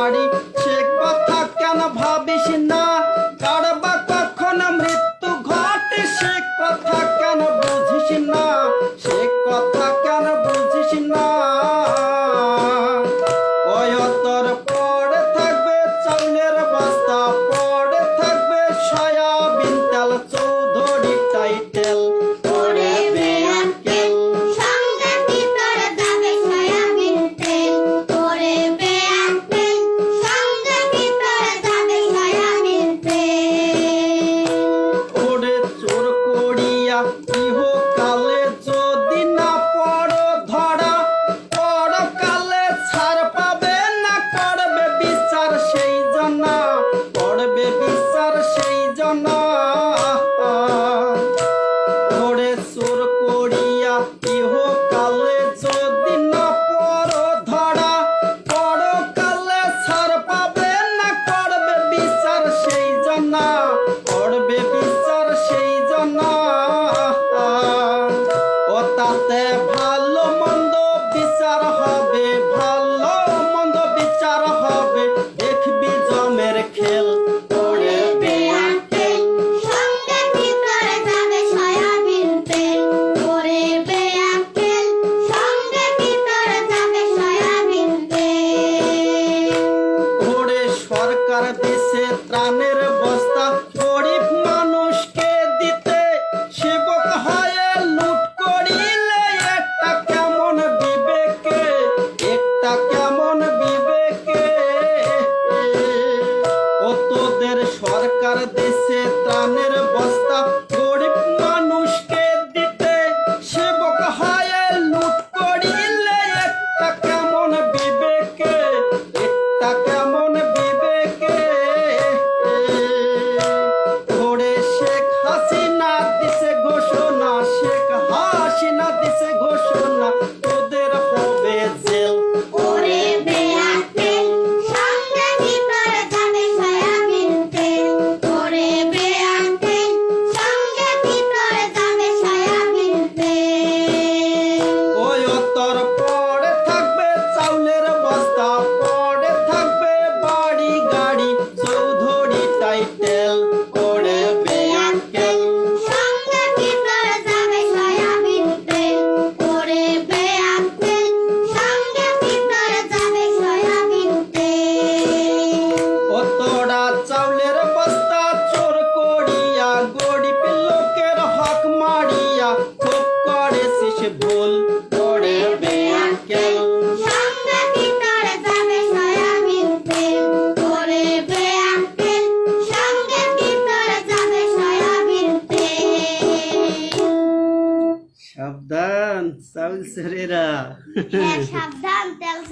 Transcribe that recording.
বাড়ি সে কথা কেন ভাবিস না কার বা কখন মৃত্যু ঘটে সে কথা কেন বুঝিস না সে কথা কেন বুঝিস না তোর পড়ে থাকবে চাউলের বস্তা পড়ে থাকবে সয়াবিন তেল চৌধুরী টাইটেল ইহকালে যদি না পড়ো ধরা পরকালে ছাড় পাবে না করবে বিচার সেই জন্য করবে বিচার সেই জন্য ওরে চোর করিয়া ইহকালে যদি না পড়ো ধরা পরকালে ছাড় পাবে না করবে বিচার সেই জন্য করবে বিচার সেই জন্য তাতে ভালো মন্দ বিচার হবে ভালো মন্দ বিচার হবে দেখবি জমের খেল সরকার দিছে ত্রাণের বস্তা গরিব মানুষকে দিতে সেবক হয়ে লুট করিলে একটা কেমন বিবেকে একটা কেমন বিবেকে ও তোদের সরকার দিছে ত্রাণের বস্তা গরিব মানুষকে দিতে সেবক হয়ে লুট করিলে একটা কেমন বিবেকে একটা কেমন বিবেকে ওরে শেখ হাসিনা দিছে ঘোষণা শেখ হাসিনা দিছে ঘোষণা তোদের হবে জেল তোর পড়ে থাকবে চাউলের বস্তা পড়ে থাকবে বাড়ি গাড়ি চৌধুরী টাইটেল করবে আঙ্কেল ও তোরা চাউলের বস্তা চোর করিয়া গরিব লোকের হক মারিয়া খুব করেছিস ভুল করবে আঙ্কেল সাবধান চাউল চোরেরা সাবধান তেল